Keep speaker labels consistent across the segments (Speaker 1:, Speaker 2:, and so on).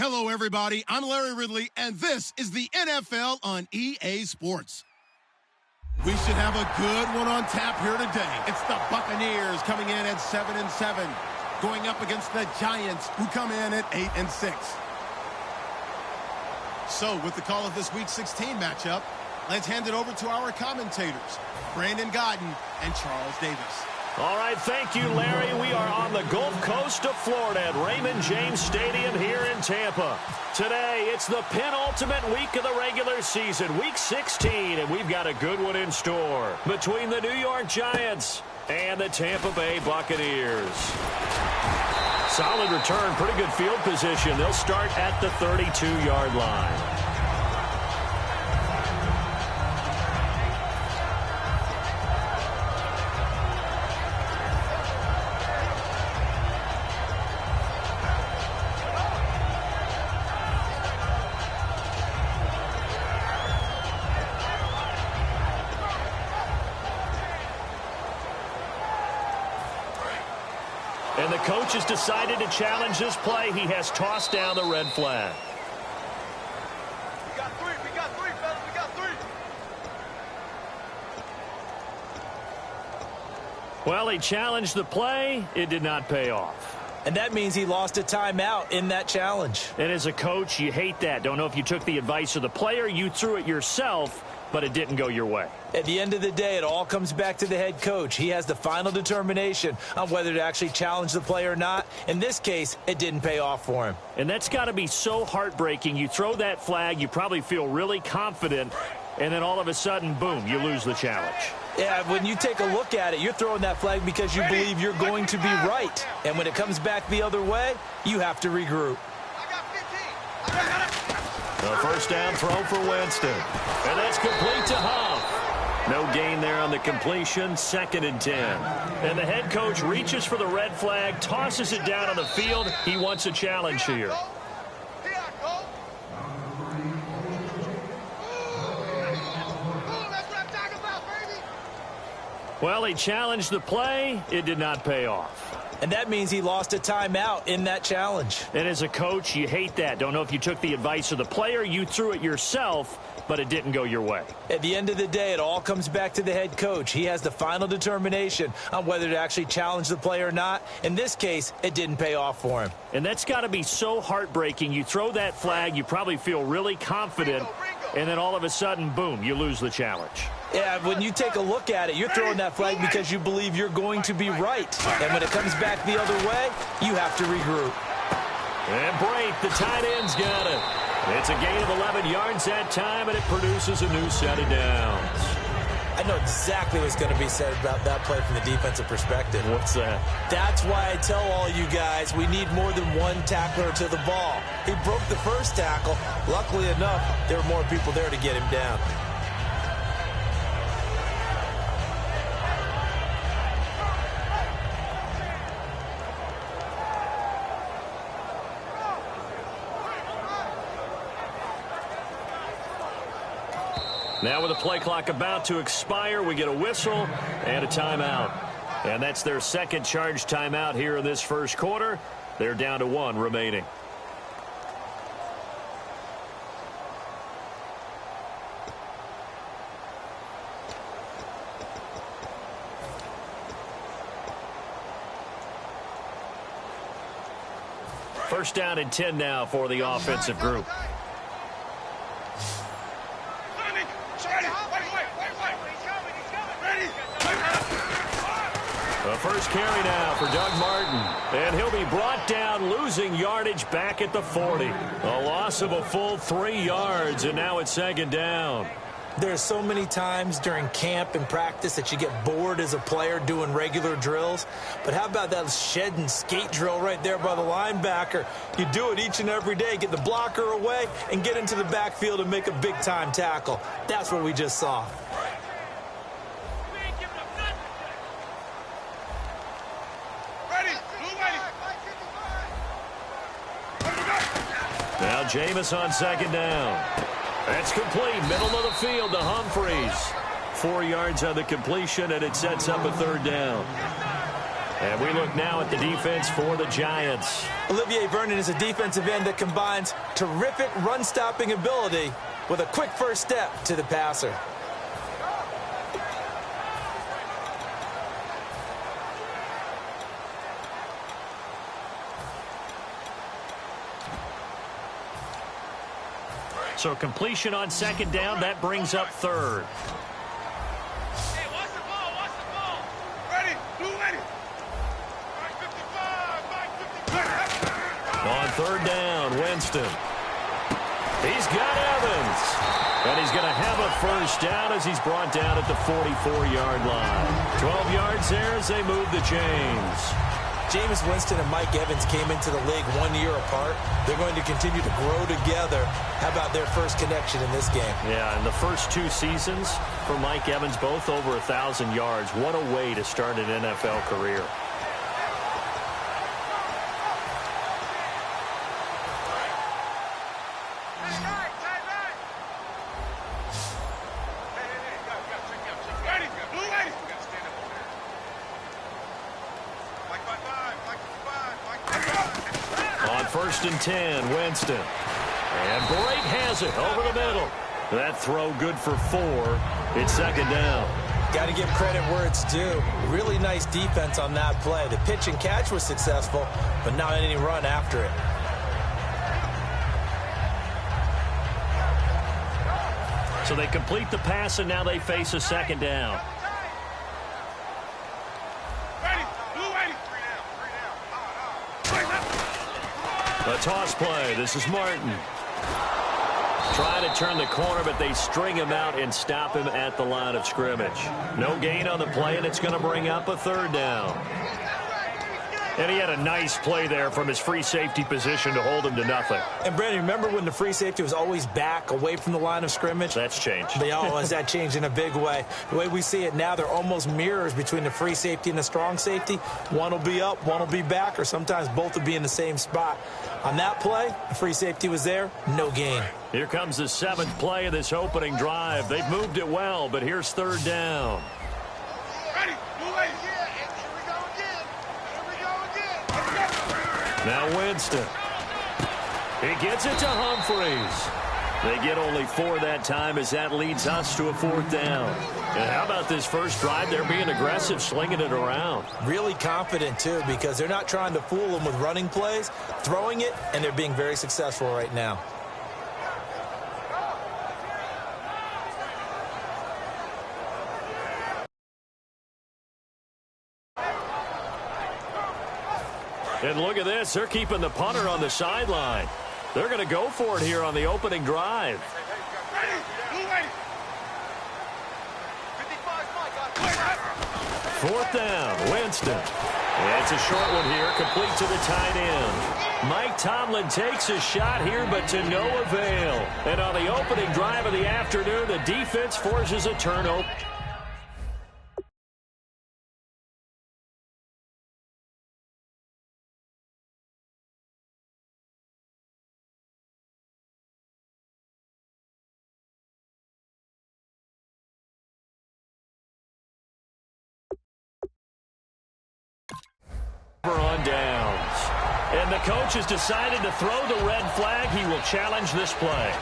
Speaker 1: Hello, everybody. I'm Larry Ridley, and this is the NFL on EA Sports. We should have a good one on tap here today. It's the Buccaneers coming in at 7-7, going up against the Giants, who come in at 8-6. So, with the call of this Week 16 matchup, let's hand it over to our commentators, Brandon Godden and Charles Davis.
Speaker 2: All right, thank you, Larry. We are on the Gulf Coast of Florida at Raymond James Stadium here in Tampa. Today, it's the penultimate week of the regular season, Week 16, and we've got a good one in store between the New York Giants and the Tampa Bay Buccaneers. Solid return, pretty good field position. They'll start at the 32-yard line. And the coach has decided to challenge this play. He has tossed down the red flag.
Speaker 3: We got three, fellas, we got three.
Speaker 2: Well, he challenged the play. It did not pay off.
Speaker 4: And that means he lost a timeout in that challenge.
Speaker 2: And as a coach, you hate that. Don't know if you took the advice of the player, you threw it yourself, but it didn't go your way.
Speaker 4: At the end of the day, it all comes back to the head coach. He has the final determination on whether to actually challenge the play or not. In this case, it didn't pay off for him.
Speaker 2: And that's got to be so heartbreaking. You throw that flag, you probably feel really confident, and then all of a sudden, boom, you lose the challenge.
Speaker 4: Yeah, when you take a look at it, you're throwing that flag because you believe you're going to be right. And when it comes back the other way, you have to regroup.
Speaker 3: I got 15.
Speaker 2: The first down throw for Winston. And that's complete to Huff. No gain there on the completion, 2nd and 10. And the head coach reaches for the red flag, tosses it down on the field. He wants a challenge here.
Speaker 3: Here I go. That's what I'm talking about, baby.
Speaker 2: Well, he challenged the play. It did not pay off.
Speaker 4: And that means he lost a timeout in that challenge.
Speaker 2: And as a coach, you hate that. Don't know if you took the advice of the player, you threw it yourself, but it didn't go your way.
Speaker 4: At the end of the day, it all comes back to the head coach. He has the final determination on whether to actually challenge the play or not. In this case, it didn't pay off for him.
Speaker 2: And that's got to be so heartbreaking. You throw that flag, you probably feel really confident, and then all of a sudden, boom, you lose the challenge.
Speaker 4: Yeah, when you take a look at it, you're throwing that flag because you believe you're going to be right. And when it comes back the other way, you have to regroup.
Speaker 2: And Brate, the tight end's got it. It's a gain of 11 yards that time, and it produces a new set of downs.
Speaker 4: I know exactly what's going to be said about that play from the defensive perspective.
Speaker 2: What's that?
Speaker 4: That's why I tell all you guys we need more than one tackler to the ball. He broke the first tackle. Luckily enough, there were more people there to get him down.
Speaker 2: Now with the play clock about to expire, we get a whistle and a timeout. And that's their second charge timeout here in this first quarter. They're down to 1 remaining. First down and 10 now for the offensive group. The first carry now for Doug Martin. And he'll be brought down, losing yardage back at the 40. A loss of a full 3 yards, and now it's 2nd down.
Speaker 4: There's so many times during camp and practice that you get bored as a player doing regular drills. But how about that shed and skate drill right there by the linebacker? You do it each and every day. Get the blocker away and get into the backfield and make a big-time tackle. That's what we just saw.
Speaker 2: Now Jameis on 2nd down. That's complete. Middle of the field to Humphreys. 4 yards on the completion, and it sets up a 3rd down. And we look now at the defense for the Giants.
Speaker 4: Olivier Vernon is a defensive end that combines terrific run-stopping ability with a quick first step to the passer.
Speaker 2: So completion on second down, that brings up third.
Speaker 3: Hey, watch the ball, watch the ball. Ready, blue ready. 555, 555.
Speaker 2: On third down, Winston. He's got Evans. And he's going to have a first down as he's brought down at the 44-yard line. 12 yards there as they move the chains.
Speaker 4: Jameis Winston and Mike Evans came into the league 1 year apart. They're going to continue to grow together. How about their first connection in this game?
Speaker 2: Yeah, in the first 2 seasons for Mike Evans, both over 1,000 yards. What a way to start an NFL career. First and 10, Winston. And Bright has it over the middle. That throw good for 4. It's second down.
Speaker 4: Got to give credit where it's due. Really nice defense on that play. The pitch and catch was successful, but not any run after it.
Speaker 2: So they complete the pass, and now they face a second down. A toss play. This is Martin. Trying to turn the corner, but they string him out and stop him at the line of scrimmage. No gain on the play, and it's going to bring up a third down. And he had a nice play there from his free safety position to hold him to nothing.
Speaker 4: And, Brandon, remember when the free safety was always back away from the line of scrimmage?
Speaker 2: That's changed.
Speaker 4: Has that changed in a big way? The way we see it now, they're almost mirrors between the free safety and the strong safety. One will be up, one will be back, or sometimes both will be in the same spot. On that play, the free safety was there, no gain.
Speaker 2: Here comes the 7th play of this opening drive. They've moved it well, but here's third down.
Speaker 3: Ready, blue ready. Here we go again.
Speaker 2: Now Winston. He gets it to Humphreys. They get only 4 that time as that leads us to a 4th down. And how about this first drive? They're being aggressive, slinging it around.
Speaker 4: Really confident, too, because they're not trying to fool them with running plays, throwing it, and they're being very successful right now.
Speaker 2: And look at this. They're keeping the punter on the sideline. They're going to go for it here on the opening drive. Fourth down, Winston. It's a short one here, complete to the tight end. Mike Tomlin takes a shot here, but to no avail. And on the opening drive of the afternoon, the defense forces a turnover. On downs. And the coach has decided to throw the red flag. He will challenge this play.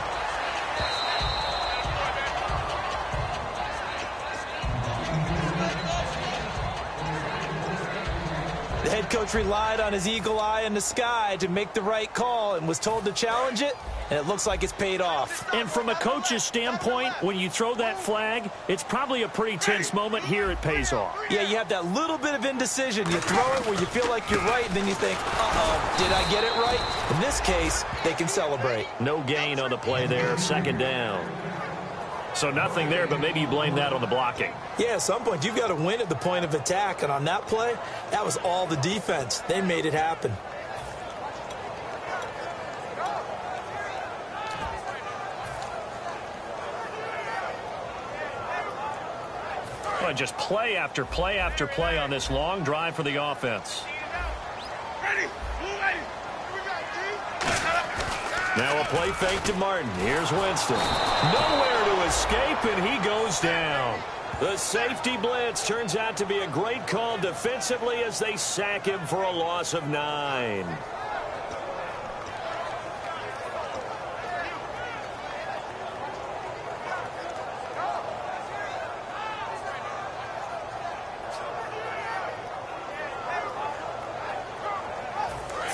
Speaker 4: The head coach relied on his eagle eye in the sky to make the right call and was told to challenge it, and it looks like it's paid off.
Speaker 2: And from a coach's standpoint, when you throw that flag, it's probably a pretty tense moment. Here it pays off.
Speaker 4: Yeah, you have that little bit of indecision. You throw it where you feel like you're right, and then you think, uh-oh, did I get it right? In this case, they can celebrate.
Speaker 2: No gain on the play there, second down. So nothing there, but maybe you blame that on the blocking.
Speaker 4: Yeah, at some point, you've got to win at the point of attack, and on that play, that was all the defense. They made it happen.
Speaker 2: Well, just play after play after play on this long drive for the offense.
Speaker 3: Ready, blue ready. Here we go,
Speaker 2: Now a play fake to Martin. Here's Winston. Nowhere to escape, and he goes down. The safety blitz turns out to be a great call defensively as they sack him for a loss of 9.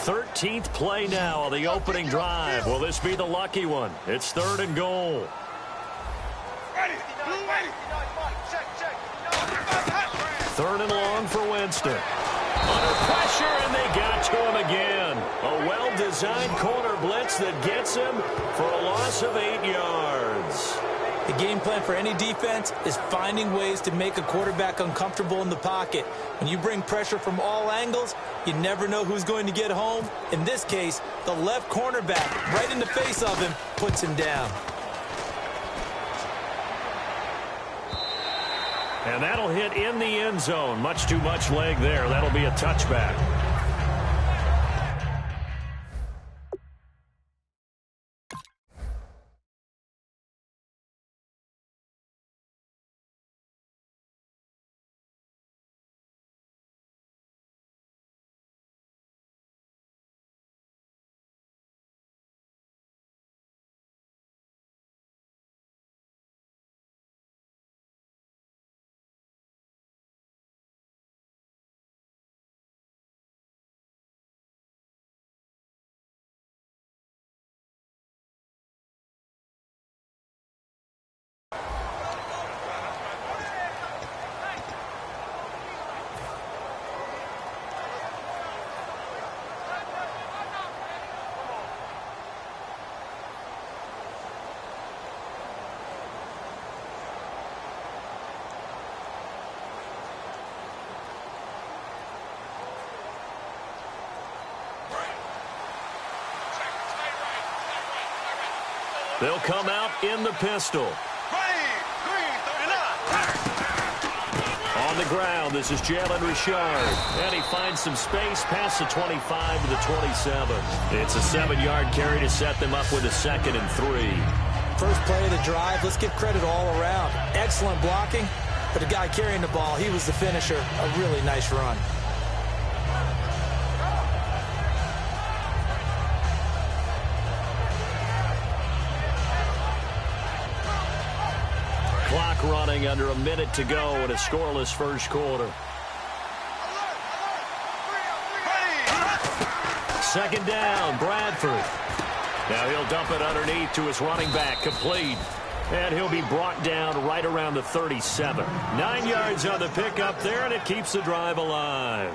Speaker 2: Thirteenth play now on the opening drive. Will this be the lucky one? It's 3rd and goal.
Speaker 3: Ready.
Speaker 2: 3rd and long for Winston. Under pressure, and they got to him again. A well-designed corner blitz that gets him for a loss of 8 yards.
Speaker 4: The game plan for any defense is finding ways to make a quarterback uncomfortable in the pocket. When you bring pressure from all angles, you never know who's going to get home. In this case, the left cornerback, right in the face of him, puts him down.
Speaker 2: And that'll hit in the end zone. Much too much leg there. That'll be a touchback. They'll come out in the pistol. On the ground, this is Jalen Richard. And he finds some space past the 25 to the 27. It's a 7-yard carry to set them up with a 2nd and 3.
Speaker 4: First play of the drive, let's give credit all around. Excellent blocking, but the guy carrying the ball, he was the finisher. A really nice run.
Speaker 2: Clock running under a minute to go in a scoreless first quarter. 2nd down, Bradford. Now he'll dump it underneath to his running back, complete. And he'll be brought down right around the 37. 9 yards on the pickup there, and it keeps the drive alive.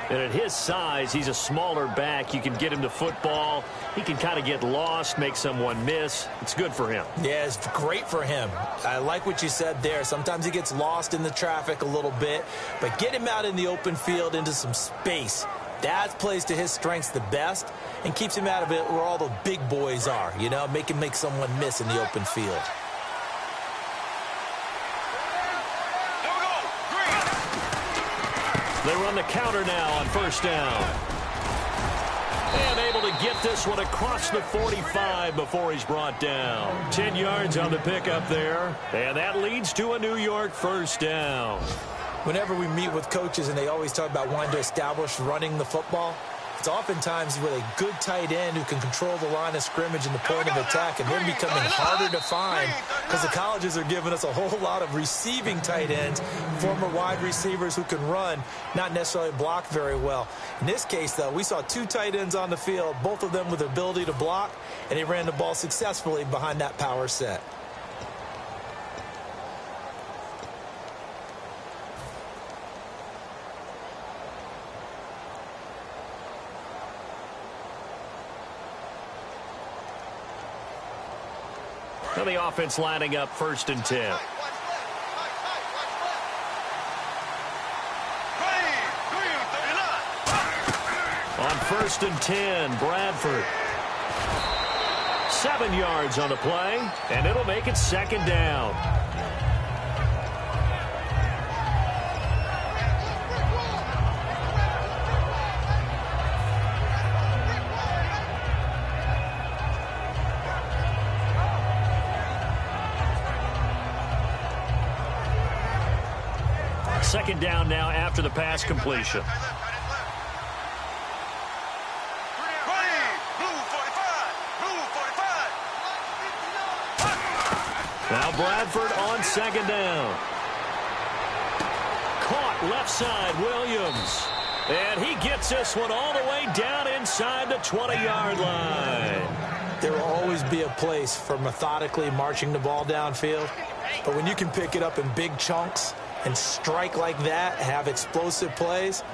Speaker 2: And at his size, he's a smaller back. You can get him to football. He can kind of get lost, make someone miss. It's good for him.
Speaker 4: Yeah, it's great for him. I like what you said there. Sometimes he gets lost in the traffic a little bit, but get him out in the open field into some space. That plays to his strengths the best and keeps him out of it where all the big boys are, you know, make him make someone miss in the open field.
Speaker 2: They run the counter now on 1st down. And able to get this one across the 45 before he's brought down. 10 yards on the pickup there. And that leads to a New York 1st down.
Speaker 4: Whenever we meet with coaches and they always talk about wanting to establish running the football, it's oftentimes with a good tight end who can control the line of scrimmage and the point of attack, and they're becoming harder to find because the colleges are giving us a whole lot of receiving tight ends, former wide receivers who can run, not necessarily block very well. In this case, though, we saw 2 tight ends on the field, both of them with the ability to block, and they ran the ball successfully behind that power set.
Speaker 2: Now the offense lining up 1st and 10. On 1st and 10, Bradford. 7 yards on the play, and it'll make it 2nd down. second down now after the pass completion. Now Bradford on second down. Caught left side, Williams. And he gets this one all the way down inside the 20-yard line.
Speaker 4: There will always be a place for methodically marching the ball downfield. But when you can pick it up in big chunks and strike like that, have explosive plays,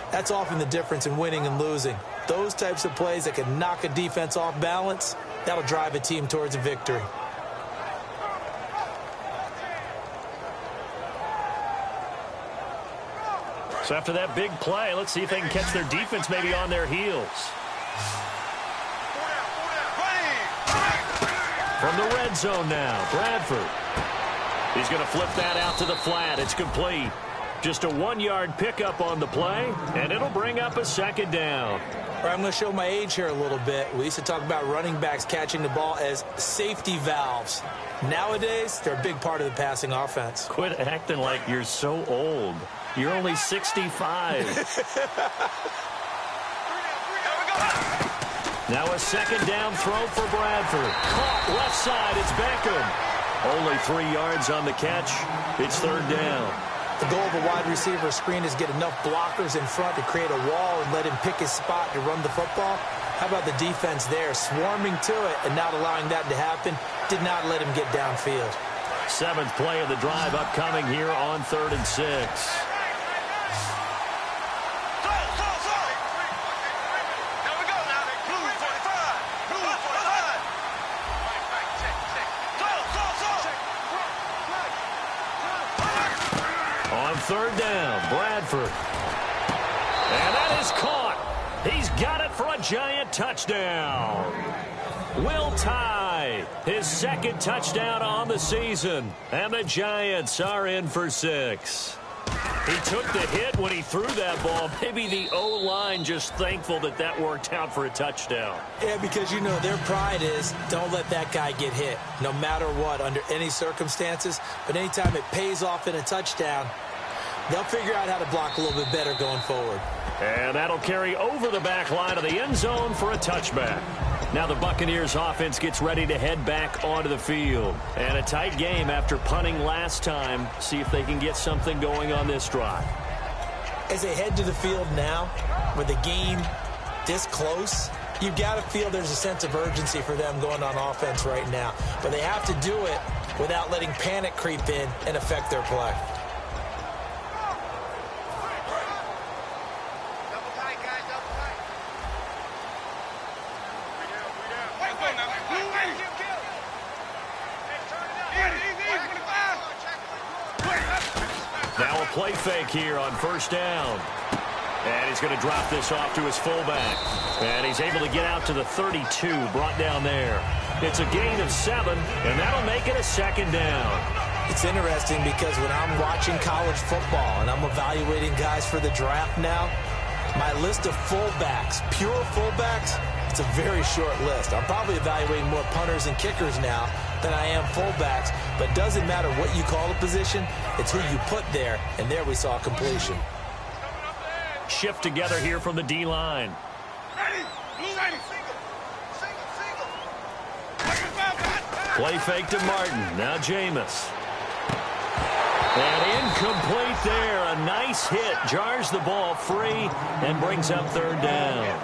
Speaker 4: that's often the difference in winning and losing. Those types of plays that can knock a defense off balance, that'll drive a team towards a victory.
Speaker 2: So after that big play, let's see if they can catch their defense maybe on their heels. From the red zone now, Bradford. He's going to flip that out to the flat. It's complete. Just a 1-yard pickup on the play, and it'll bring up a second down.
Speaker 4: I'm going to show my age here a little bit. We used to talk about running backs catching the ball as safety valves. Nowadays, they're a big part of the passing offense.
Speaker 2: Quit acting like you're so old. You're only 65. Now a second down throw for Bradford. Caught left side. It's Beckham. Only 3 yards on the catch. It's third down.
Speaker 4: The goal of a wide receiver screen is get enough blockers in front to create a wall and let him pick his spot to run the football. How about the defense there, swarming to it and not allowing that to happen? Did not let him get downfield.
Speaker 2: 7th play of the drive upcoming here on 3rd and 6. Third down, Bradford. And that is caught. He's got it for a giant touchdown. Will Tye, his second touchdown on the season. And the Giants are in for 6. He took the hit when he threw that ball. Maybe the O-line just thankful that that worked out for a touchdown.
Speaker 4: Yeah, because, you know, their pride is don't let that guy get hit, no matter what, under any circumstances. But anytime it pays off in a touchdown, they'll figure out how to block a little bit better going forward.
Speaker 2: And that'll carry over the back line of the end zone for a touchback. Now the Buccaneers offense gets ready to head back onto the field. And a tight game after punting last time. See if they can get something going on this drive.
Speaker 4: As they head to the field now, with the game this close, you've got to feel there's a sense of urgency for them going on offense right now. But they have to do it without letting panic creep in and affect their play.
Speaker 2: Now a play fake here on first down. And he's going to drop this off to his fullback. And he's able to get out to the 32, brought down there. It's a gain of 7, and that'll make it a second down.
Speaker 4: It's interesting because when I'm watching college football and I'm evaluating guys for the draft now, my list of fullbacks, pure fullbacks, it's a very short list. I'm probably evaluating more punters and kickers now than I am fullbacks, but it doesn't matter what you call a position, it's who you put there, and there we saw completion.
Speaker 2: Shift together here from the D-line. Play fake to Martin. Now Jameis. And incomplete there. A nice hit. Jars the ball free and brings up third down.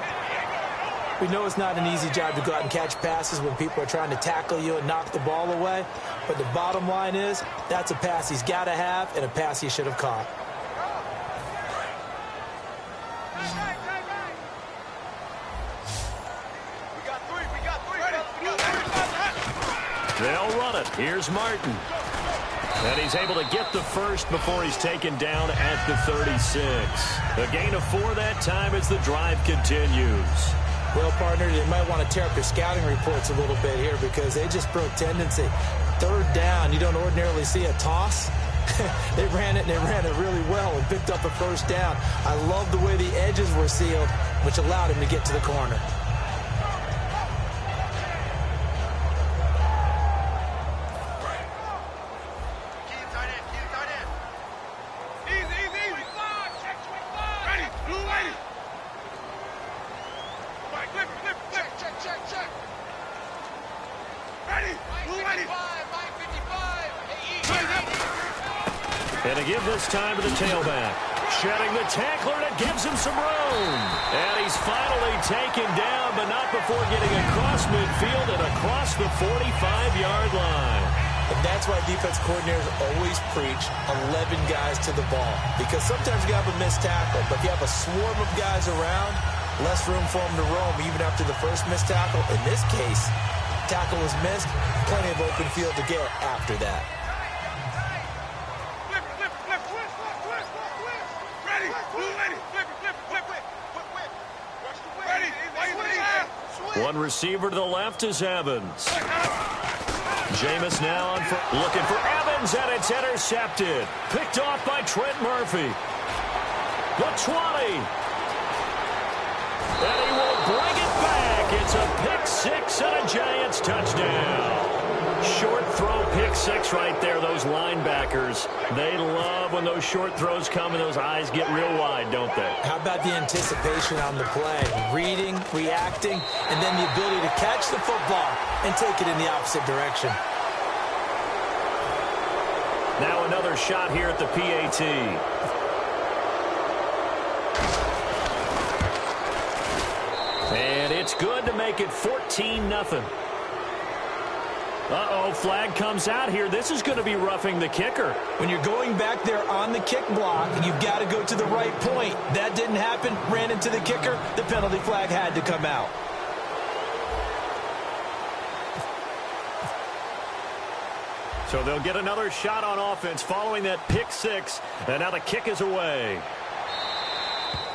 Speaker 4: We know it's not an easy job to go out and catch passes when people are trying to tackle you and knock the ball away. But the bottom line is that's a pass he's got to have and a pass he should have caught.
Speaker 2: They'll run it. Here's Martin. And he's able to get the first before he's taken down at the 36. A gain of 4 that time as the drive continues.
Speaker 4: Well, partner, they might want to tear up their scouting reports a little bit here because they just broke tendency. Third down, you don't ordinarily see a toss. They ran it, and they ran it really well and picked up a first down. I love the way the edges were sealed, which allowed him to get to the corner.
Speaker 3: Easy.
Speaker 2: And to give this time to the tailback. Shedding the tackler, and it gives him some room. And he's finally taken down, but not before getting across midfield and across the 45-yard line.
Speaker 4: And that's why defense coordinators always preach 11 guys to the ball. Because sometimes you have a missed tackle, but if you have a swarm of guys around, less room for them to roam even after the first missed tackle. In this case, tackle was missed, plenty of open field to get after that.
Speaker 2: One receiver to the left is Evans. Jameis now looking for Evans, and it's intercepted. Picked off by Trent Murphy. The 20. And he will bring it back. It's a pick six and a Giants touchdown. Short throw pick six right there. Those linebackers, they love when those short throws come and those eyes get real wide, don't they?
Speaker 4: How about the anticipation on the play? Reading, reacting, and then the ability to catch the football and take it in the opposite direction.
Speaker 2: Now another shot here at the PAT. And it's good to make it 14-0. Uh-oh, flag comes out here. This is going to be roughing the kicker.
Speaker 4: When you're going back there on the kick block, you've got to go to the right point. That didn't happen. Ran into the kicker. The penalty flag had to come out.
Speaker 2: So they'll get another shot on offense following that pick six. And now the kick is away.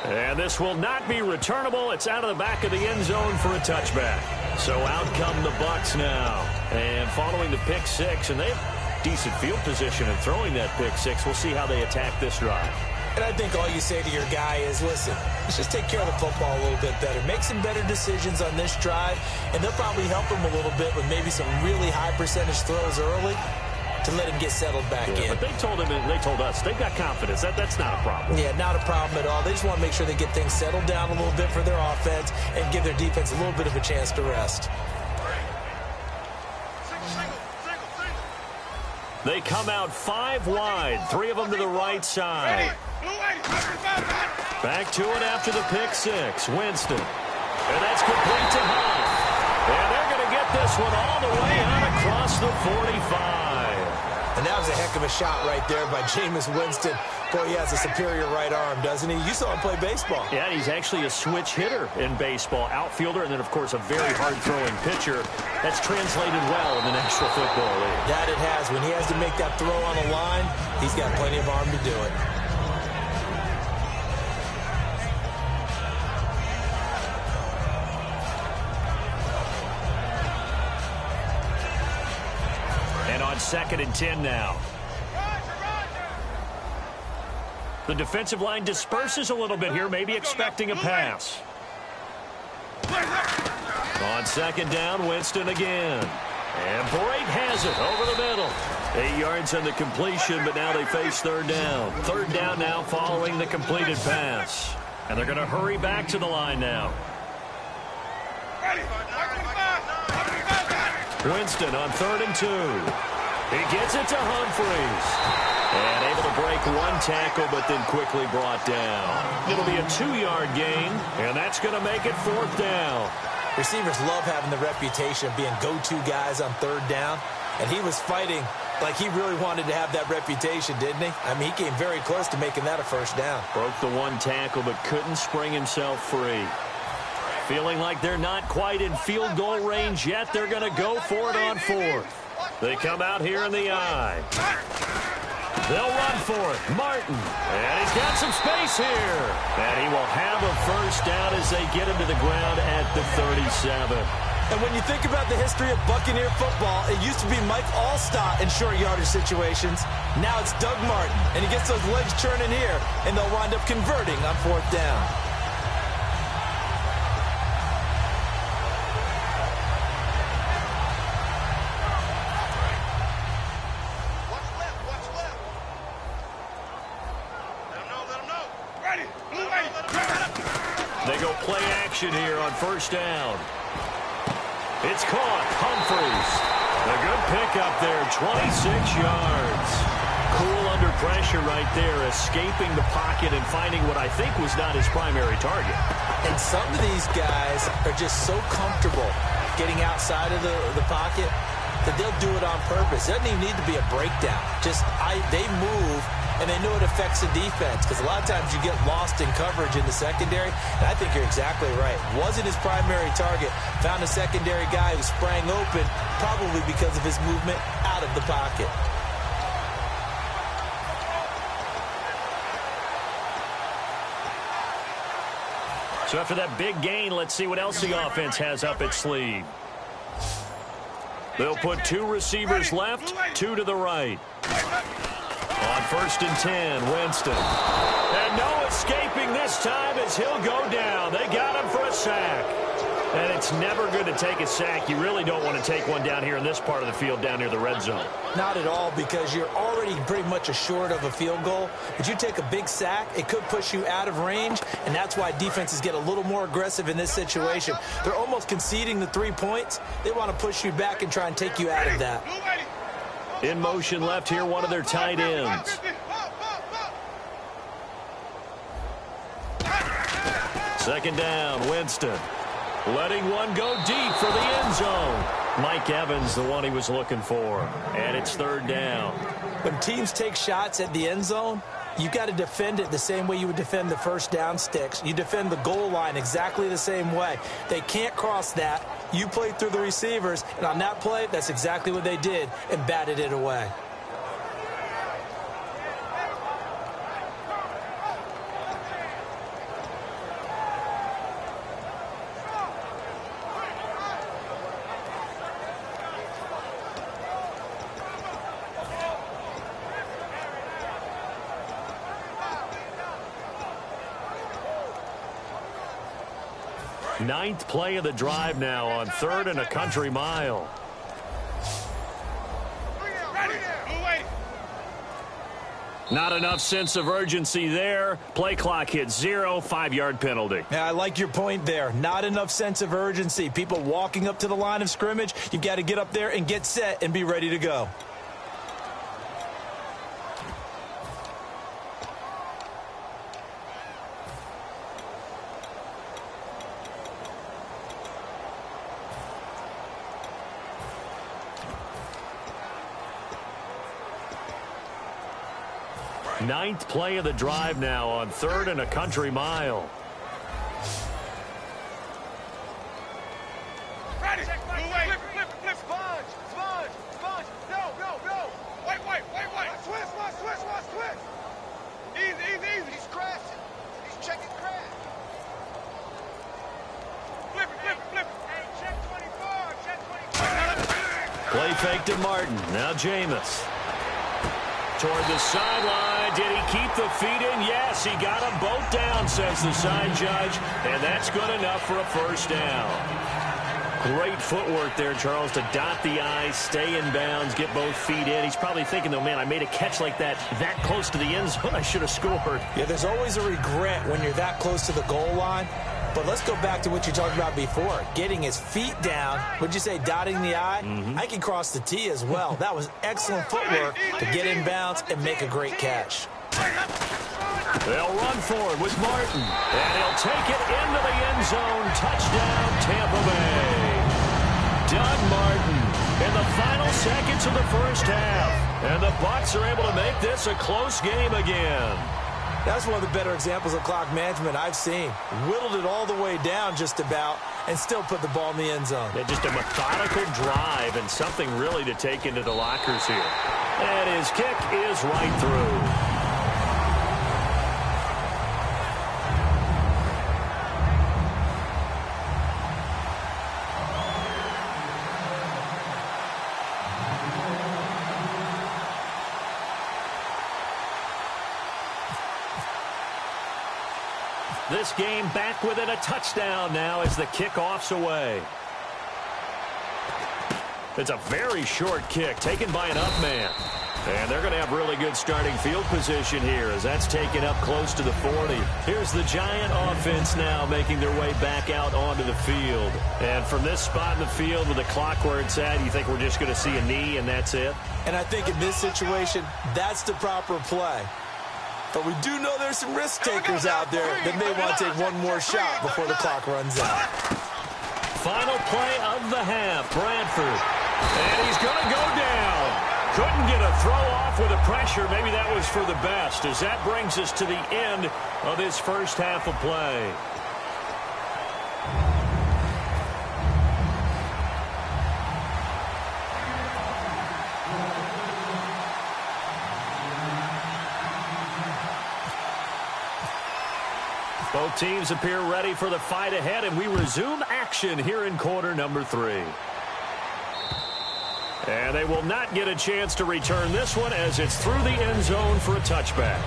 Speaker 2: And this will not be returnable. It's out of the back of the end zone for a touchback. So out come the Bucs now. And following the pick six, and they have decent field position in throwing that pick six. We'll see how they attack this drive.
Speaker 4: And I think all you say to your guy is, listen, let's just take care of the football a little bit better. Make some better decisions on this drive, and they'll probably help him a little bit with maybe some really high percentage throws early to let him get settled back in.
Speaker 2: But they told him, and they told us, they've got confidence. That's not a problem.
Speaker 4: Yeah, not a problem at all. They just want to make sure they get things settled down a little bit for their offense and give their defense a little bit of a chance to rest.
Speaker 2: They come out 5 wide, 3 of them to the right side. Back to it after the pick six. Winston. And that's complete to Hunt. And they're going to get this one all the way out across the 45.
Speaker 4: And that was a heck of a shot right there by Jameis Winston. Boy, he has a superior right arm, doesn't he? You saw him play baseball.
Speaker 2: Yeah, he's actually a switch hitter in baseball. Outfielder, and then, of course, a very hard-throwing pitcher. That's translated well in the National Football League.
Speaker 4: That it has. When he has to make that throw on the line, he's got plenty of arm to do it.
Speaker 2: On 2nd and 10 now. The defensive line disperses a little bit here, maybe expecting a pass. On 2nd down, Winston again. And Brate has it over the middle. 8 yards on the completion, but now they face 3rd down. 3rd down now following the completed pass. And they're going to hurry back to the line now. Winston on 3rd and 2. He gets it to Humphries. And able to break one tackle, but then quickly brought down. It'll be a 2-yard gain, and that's going to make it 4th down.
Speaker 4: Receivers love having the reputation of being go-to guys on 3rd down. And he was fighting like he really wanted to have that reputation, didn't he? I mean, he came very close to making that a 1st down.
Speaker 2: Broke the one tackle, but couldn't spring himself free. Feeling like they're not quite in field goal range yet. They're going to go for it on 4th. They come out here in the eye. They'll run for it. Martin. And he's got some space here. And he will have a 1st down as they get him to the ground at the 37.
Speaker 4: And when you think about the history of Buccaneer football, it used to be Mike Allstott in short yardage situations. Now it's Doug Martin. And he gets those legs churning here, and they'll wind up converting on 4th down.
Speaker 2: They go play action here on 1st down. It's caught. Humphries. A good pickup there, 26 yards. Cool under pressure right there, escaping the pocket and finding what I think was not his primary target.
Speaker 4: And some of these guys are just so comfortable getting outside of the pocket that they'll do it on purpose. It doesn't even need to be a breakdown. They move, and they know it affects the defense, because a lot of times you get lost in coverage in the secondary, and I think you're exactly right. Wasn't his primary target. Found a secondary guy who sprang open, probably because of his movement out of the pocket.
Speaker 2: So after that big gain, let's see what else the offense has up its sleeve. They'll put 2 receivers left, 2 to the right. On 1st and 10, Winston. And no escaping this time as he'll go down. They got him for a sack. And it's never good to take a sack. You really don't want to take one down here in this part of the field down near the red zone.
Speaker 4: Not at all, because you're already pretty much assured of a field goal. But you take a big sack, it could push you out of range, and that's why defenses get a little more aggressive in this situation. They're almost conceding the 3 points. They want to push you back and try and take you out of that.
Speaker 2: In motion left here, one of their tight ends. Second down, Winston. Letting one go deep for the end zone. Mike Evans, the one he was looking for. And it's 3rd down.
Speaker 4: When teams take shots at the end zone, you got to defend it the same way you would defend the first down sticks. You defend the goal line exactly the same way. They can't cross that. You play through the receivers, and on that play, that's exactly what they did and batted it away.
Speaker 2: Ninth play of the drive now on 3rd and a country mile. Not enough sense of urgency there. Play clock hits 0, 5-yard penalty.
Speaker 4: Yeah, I like your point there. Not enough sense of urgency. People walking up to the line of scrimmage, you've got to get up there and get set and be ready to go.
Speaker 2: Ninth play of the drive now on 3rd and a country mile.
Speaker 3: Ready. Flip. Sponge. No. Wait. Switch. Easy. He's crashing. He's checking crash. Flip. Hey, check 24.
Speaker 2: Play fake to Martin. Now Jameis. Toward the sideline. Did he keep the feet in? Yes, he got them both down, says the side judge. And that's good enough for a 1st down. Great footwork there, Charles, to dot the I's, stay in bounds, get both feet in. He's probably thinking, though, man, I made a catch like that close to the end zone. I should have scored.
Speaker 4: Yeah, there's always a regret when you're that close to the goal line. But let's go back to what you talked about before. Getting his feet down. Would you say dotting the I? I can cross the T as well. That was excellent footwork to get in bounds and make a great catch.
Speaker 2: They'll run forward with Martin. And he'll take it into the end zone. Touchdown, Tampa Bay. Doug Martin in the final seconds of the 1st half. And the Bucs are able to make this a close game again.
Speaker 4: That's one of the better examples of clock management I've seen. Whittled it all the way down just about and still put the ball in the end zone.
Speaker 2: Yeah, just a methodical drive and something really to take into the lockers here. And his kick is right through. This game back within a touchdown now as the kickoff's away. It's a very short kick taken by an up man. And they're going to have really good starting field position here as that's taken up close to the 40. Here's the Giant offense now making their way back out onto the field. And from this spot in the field with the clock where it's at, you think we're just going to see a knee and that's it?
Speaker 4: And I think in this situation, that's the proper play. But we do know there's some risk takers out there that may want to take one more shot before the clock runs out.
Speaker 2: Final play of the half, Bradford. And he's going to go down. Couldn't get a throw off with the pressure. Maybe that was for the best, as that brings us to the end of this first half of play. Both teams appear ready for the fight ahead, and we resume action here in quarter number 3. And they will not get a chance to return this one as it's through the end zone for a touchback.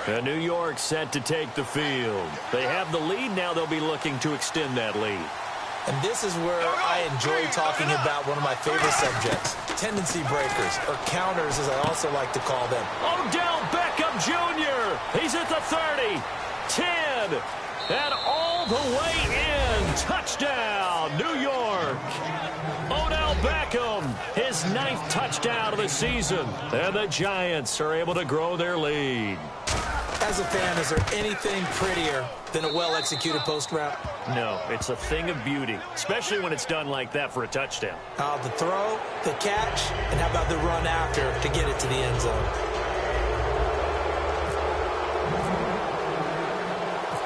Speaker 2: And New York set to take the field. They have the lead now. They'll be looking to extend that lead.
Speaker 4: And this is where I enjoy talking about one of my favorite subjects, tendency breakers, or counters as I also like to call them.
Speaker 2: Odell Beckham Jr. He's at the 30, 10, and all the way in. Touchdown, New York. Odell Beckham, his 9th touchdown of the season. And the Giants are able to grow their lead.
Speaker 4: As a fan, is there anything prettier than a well-executed post route?
Speaker 2: No, it's a thing of beauty, especially when it's done like that for a touchdown.
Speaker 4: The throw, the catch, and how about the run after to get it to the end zone?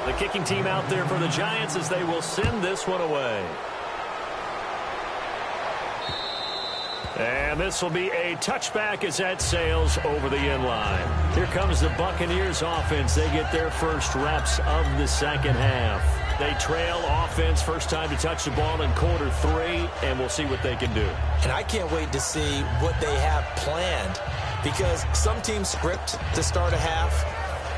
Speaker 2: The kicking team out there for the Giants as they will send this one away. And this will be a touchback as that sails over the end line. Here comes the Buccaneers offense. They get their first reps of the second half. They trail offense, first time to touch the ball in quarter 3, and we'll see what they can do.
Speaker 4: And I can't wait to see what they have planned, because some teams script to start a half.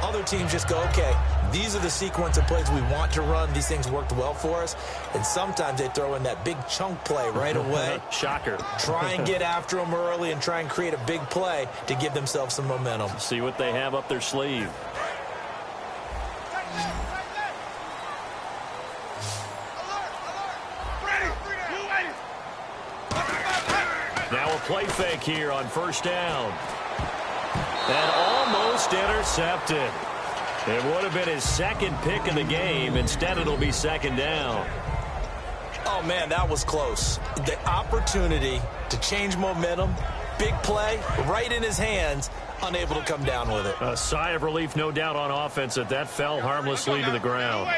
Speaker 4: Other teams just go, okay, these are the sequence of plays we want to run. These things worked well for us. And sometimes they throw in that big chunk play right away.
Speaker 2: Shocker.
Speaker 4: Try and get after them early and try and create a big play to give themselves some momentum.
Speaker 2: See what they have up their sleeve. Now a play fake here on first down. And almost intercepted. It would have been his second pick of the game. Instead, it'll be second down.
Speaker 4: Oh, man, that was close. The opportunity to change momentum, big play, right in his hands, unable to come down with it.
Speaker 2: A sigh of relief, no doubt, on offense that fell harmlessly to the ground.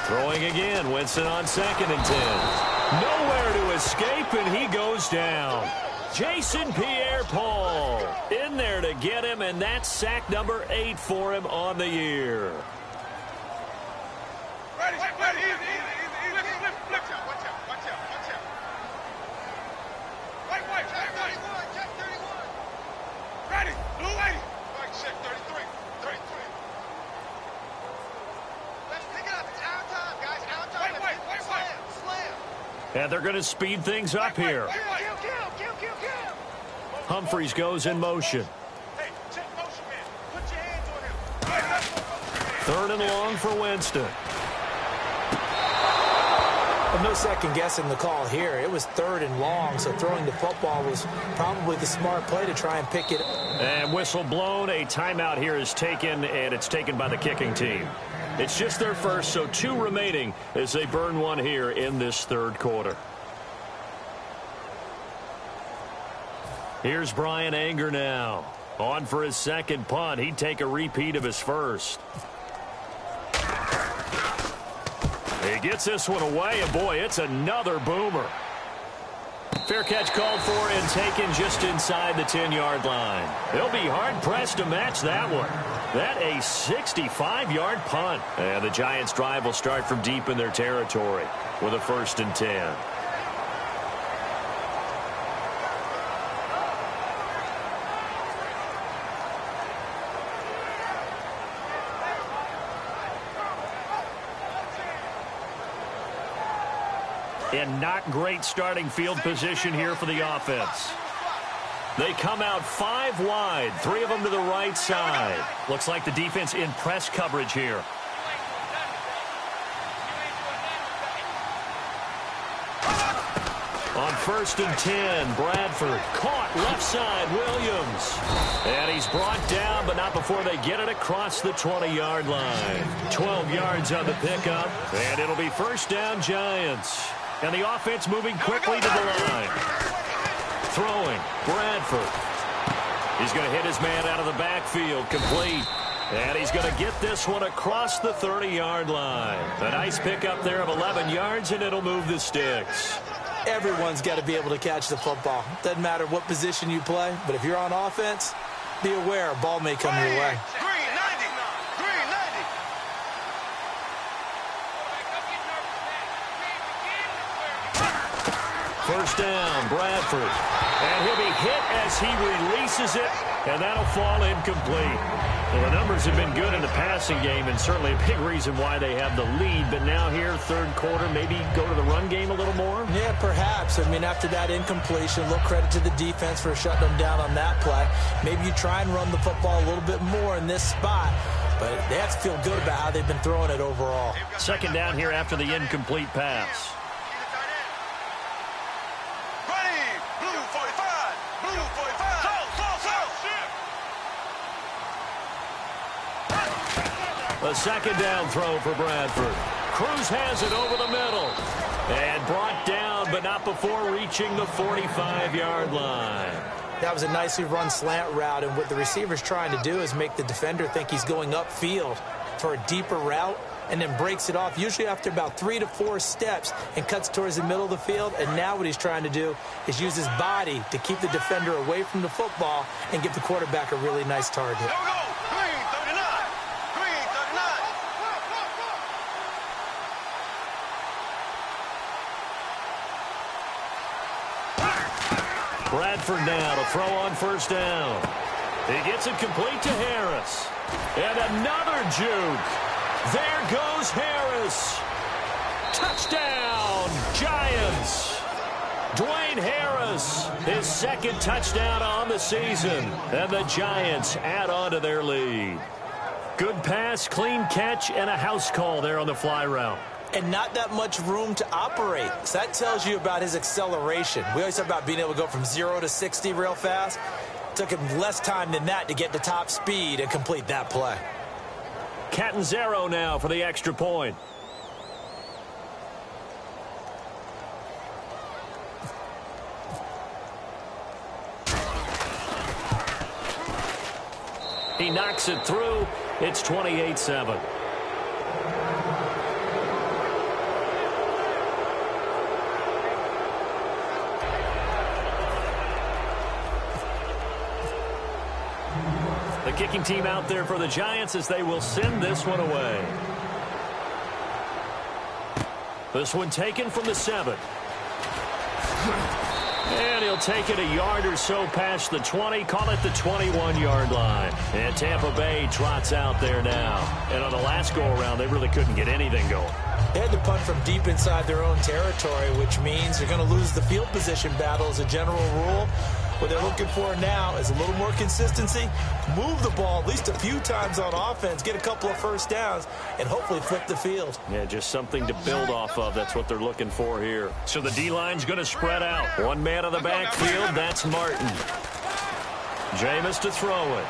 Speaker 2: Throwing again, Winston on 2nd and 10. Nowhere to escape, and he goes down. Jason Pierre-Paul in there to get him, and that's sack number 8 for him on the year.
Speaker 3: Ready, ready, easy. Watch out, watch out, watch out, watch out. White, check 31, check 31. Ready, blue 80. White, check 33, 33. Let's pick it up, it's our time, guys, our time. White. Slam.
Speaker 2: And they're going to speed things up here.
Speaker 3: Kill.
Speaker 2: Humphreys goes in motion.
Speaker 3: Hey, check motion, man. Put your hands on him.
Speaker 2: 3rd and long for Winston.
Speaker 4: Well, no second guessing the call here. It was 3rd and long, so throwing the football was probably the smart play to try and pick it up.
Speaker 2: And whistle blown. A timeout here is taken, and it's taken by the kicking team. It's just their first, so 2 remaining as they burn one here in this 3rd quarter. Here's Brian Anger now. On for his 2nd punt. He'd take a repeat of his first. He gets this one away, and boy, it's another boomer. Fair catch called for and taken just inside the 10-yard line. They'll be hard-pressed to match that one. That a 65-yard punt. And the Giants' drive will start from deep in their territory with a 1st and 10. And not great starting field position here for the offense. They come out 5 wide, 3 of them to the right side. Looks like the defense in press coverage here. On 1st and 10, Bradford caught left side, Williams. And he's brought down, but not before they get it across the 20-yard line. 12 yards on the pickup, and it'll be 1st down Giants. And the offense moving quickly to the line. Throwing, Bradford. He's going to hit his man out of the backfield, complete. And he's going to get this one across the 30-yard line. A nice pickup there of 11 yards, and it'll move the sticks.
Speaker 4: Everyone's got to be able to catch the football. Doesn't matter what position you play, but if you're on offense, be aware a ball may come your way.
Speaker 3: Green 90. Green 90.
Speaker 2: 1st down, Bradford. And he'll be hit as he releases it, and that'll fall incomplete. Well, the numbers have been good in the passing game, and certainly a big reason why they have the lead. But now here, 3rd quarter, maybe go to the run game a little more?
Speaker 4: Yeah, perhaps. I mean, after that incompletion, a little credit to the defense for shutting them down on that play. Maybe you try and run the football a little bit more in this spot. But they have to feel good about how they've been throwing it overall.
Speaker 2: 2nd down here after the incomplete pass. A 2nd down throw for Bradford. Cruz has it over the middle. And brought down, but not before reaching the 45-yard line.
Speaker 4: That was a nicely run slant route, and what the receiver's trying to do is make the defender think he's going upfield for a deeper route, and then breaks it off, usually after about 3 to 4 steps, and cuts towards the middle of the field. And now what he's trying to do is use his body to keep the defender away from the football and give the quarterback a really nice target.
Speaker 3: Here we go. Green 39. Green 39.
Speaker 2: Bradford now to throw on 1st down. He gets it complete to Harris. And another juke. There goes Harris. Touchdown, Giants. Dwayne Harris, his 2nd touchdown on the season. And the Giants add on to their lead. Good pass, clean catch, and a house call there on the fly route.
Speaker 4: And not that much room to operate. So that tells you about his acceleration. We always talk about being able to go from 0 to 60 real fast. Took him less time than that to get to top speed and complete that play.
Speaker 2: Catanzaro now for the extra point. He knocks it through. It's 28-7. The kicking team out there for the Giants as they will send this one away. This one taken from the 7. And he'll take it a yard or so past the 20. Call it the 21-yard line. And Tampa Bay trots out there now. And on the last go-around, they really couldn't get anything going.
Speaker 4: They had to punt from deep inside their own territory, which means they're going to lose the field position battle as a general rule. What they're looking for now is a little more consistency, move the ball at least a few times on offense, get a couple of first downs, and hopefully flip the field.
Speaker 2: Yeah, just something to build off of. That's what they're looking for here. So the D-line's going to spread out. One man on the backfield, that's Martin. Jameis to throw it.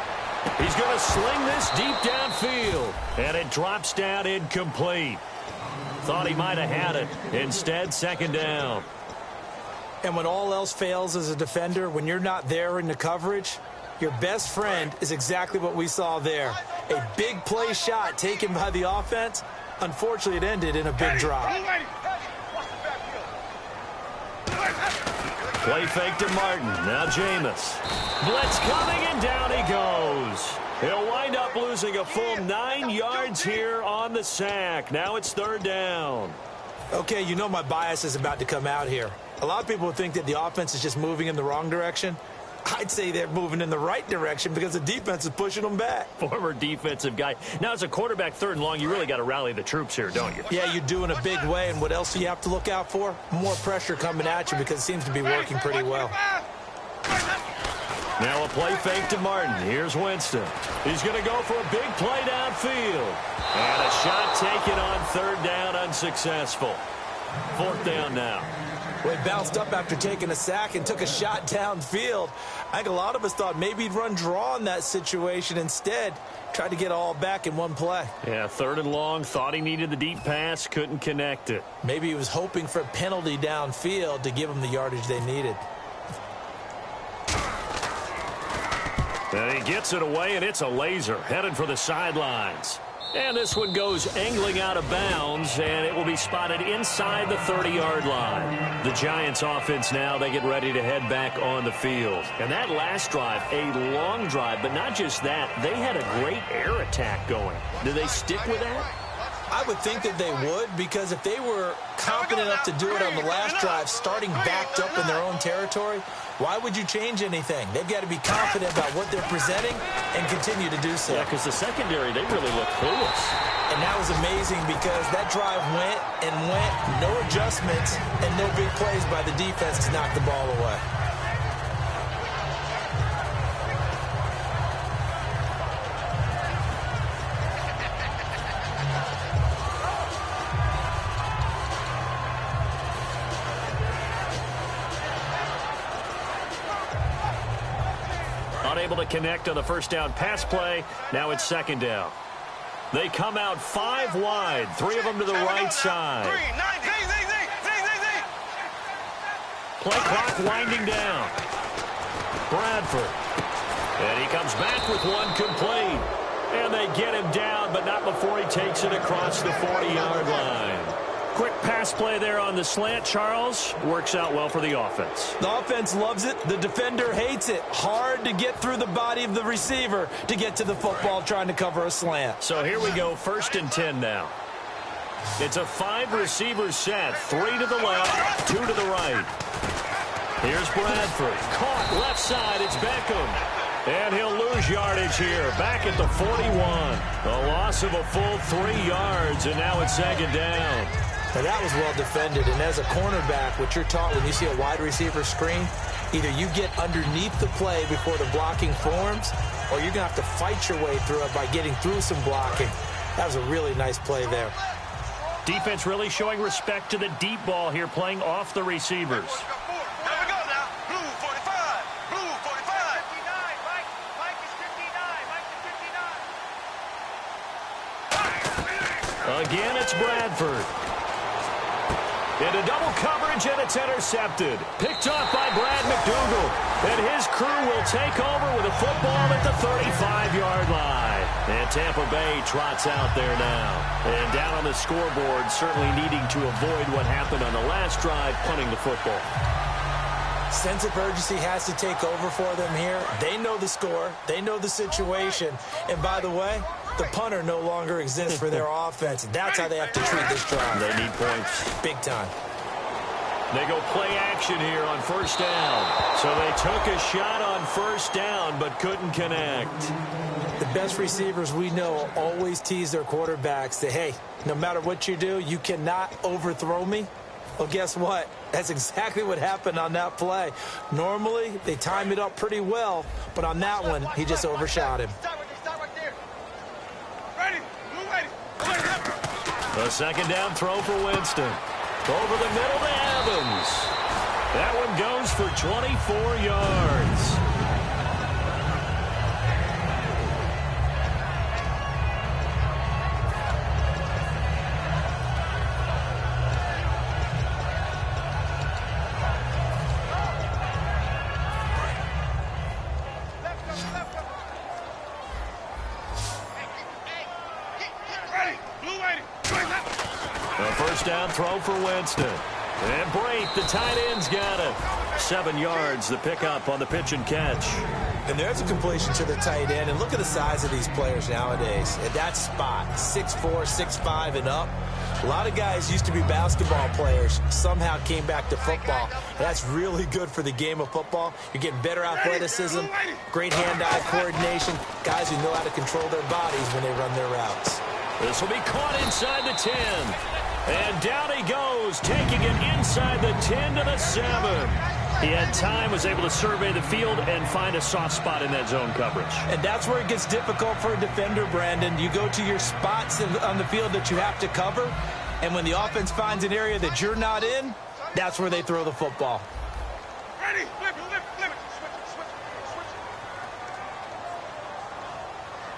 Speaker 2: He's going to sling this deep downfield, and it drops down incomplete. Thought he might have had it. Instead, second down.
Speaker 4: And when all else fails as a defender, when you're not there in the coverage, your best friend is exactly what we saw there. A big play shot taken by the offense. Unfortunately, it ended in a big drop.
Speaker 2: Play fake to Martin. Now Jameis. Blitz coming, and down he goes. He'll wind up losing a full 9 yards here on the sack. Now it's third down.
Speaker 4: Okay, you know my bias is about to come out here. A lot of people think that the offense is just moving in the wrong direction. I'd say they're moving in the right direction because the defense is pushing them back.
Speaker 2: Former defensive guy. Now, as a quarterback, third and long, you really got to rally the troops here, don't you?
Speaker 4: Yeah, you do in a big way. And what else do you have to look out for? More pressure coming at you because it seems to be working pretty well.
Speaker 2: Now a play fake to Martin. Here's Winston. He's going to go for a big play downfield. And a shot taken on third down, unsuccessful. Fourth down now.
Speaker 4: Well, he bounced up after taking a sack and took a shot downfield. I think a lot of us thought maybe he'd run draw in that situation. Instead, tried to get it all back in one play.
Speaker 2: Yeah, third and long. Thought he needed the deep pass. Couldn't connect it.
Speaker 4: Maybe he was hoping for a penalty downfield to give him the yardage they needed.
Speaker 2: And he gets it away, and it's a laser. Headed for the sidelines. And this one goes angling out of bounds, and it will be spotted inside the 30-yard line. The Giants offense now, they get ready to head back on the field. And that last drive, a long drive, but not just that, they had a great air attack going. Do they stick with that?
Speaker 4: I would think that they would, because if they were confident enough to do it on the last drive, starting backed up in their own territory, why would you change anything? They've got to be confident about what they're presenting and continue to do so.
Speaker 2: Yeah, because the secondary, they really look clueless.
Speaker 4: And that was amazing because that drive went and went, no adjustments, and no big plays by the defense to knock the ball away.
Speaker 2: Unable to connect on the first down pass play. Now it's second down. They come out 5 wide, 3 of them to the right side. Play clock winding down. Bradford. And he comes back with one complete. And they get him down, but not before he takes it across the 40-yard line. Quick pass play there on the slant, Charles. Works out well for the offense.
Speaker 4: The offense loves it. The defender hates it. Hard to get through the body of the receiver to get to the football trying to cover a slant.
Speaker 2: So here we go, 1st and 10 now. It's a 5-receiver set. 3 to the left, 2 to the right. Here's Bradford. Caught left side. It's Beckham. And he'll lose yardage here. Back at the 41. A loss of a full 3 yards, and now it's second down.
Speaker 4: Now that was well defended, and as a cornerback, what you're taught when you see a wide receiver screen, either you get underneath the play before the blocking forms, or you're going to have to fight your way through it by getting through some blocking. That was a really nice play there.
Speaker 2: Defense really showing respect to the deep ball here, playing off the receivers. Again, it's Bradford. Into double coverage, and it's intercepted. Picked off by Brad McDougal. And his crew will take over with a football at the 35-yard line. And Tampa Bay trots out there now. And down on the scoreboard, certainly needing to avoid what happened on the last drive, punting the football.
Speaker 4: Sense of urgency has to take over for them here. They know the score. They know the situation. And by the way, the punter no longer exists for their offense. That's how they have to treat this drive.
Speaker 2: They need points.
Speaker 4: Big time.
Speaker 2: They go play action here on first down. So they took a shot on first down but couldn't connect.
Speaker 4: The best receivers we know always tease their quarterbacks that, hey, no matter what you do, you cannot overthrow me. Well, guess what? That's exactly what happened on that play. Normally, they time it up pretty well, but on that one, he just overshot him.
Speaker 3: Stop right there. Ready. Blue ready.
Speaker 2: A second down throw for Winston. Over the middle to Evans. That one goes for 24 yards. Down throw for Winston. And Brate, the tight end's got it. 7 yards, the pickup on the pitch and catch.
Speaker 4: And there's a completion to the tight end. And look at the size of these players nowadays. At that spot, 6'4", 6'5", and up. A lot of guys used to be basketball players, somehow came back to football. And that's really good for the game of football. You're getting better athleticism, great hand-eye coordination, guys who know how to control their bodies when they run their routes.
Speaker 2: This will be caught inside the 10. And down he goes, taking it inside the 10 to the 7. He had time, was able to survey the field and find a soft spot in that zone coverage.
Speaker 4: And that's where it gets difficult for a defender, Brandon. You go to your spots on the field that you have to cover, and when the offense finds an area that you're not in, that's where they throw the football.
Speaker 3: Ready, flip it. Switch.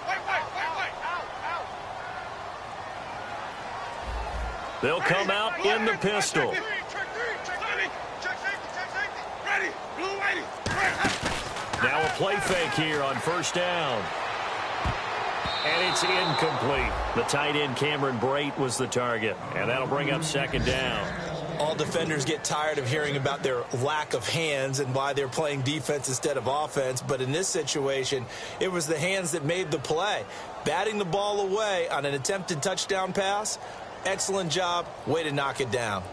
Speaker 3: Wait. Out.
Speaker 2: They'll come out in the pistol.
Speaker 3: Check safety. Ready, blue ready.
Speaker 2: Now a play fake here on first down. And it's incomplete. The tight end, Cameron Brate, was the target. And that'll bring up second down.
Speaker 4: All defenders get tired of hearing about their lack of hands and why they're playing defense instead of offense. But in this situation, it was the hands that made the play. Batting the ball away on an attempted touchdown pass. Excellent job. Way to knock it down.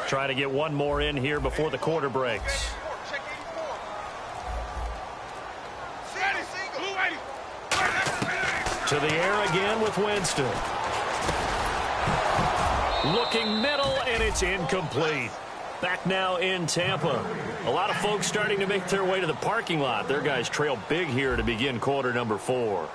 Speaker 2: Try to get one more in here before the quarter breaks.
Speaker 3: Check 84. Ready.
Speaker 2: To the air again with Winston. Looking middle, and it's incomplete. Back now in Tampa. A lot of folks starting to make their way to the parking lot. Their guys trail big here to begin quarter number 4.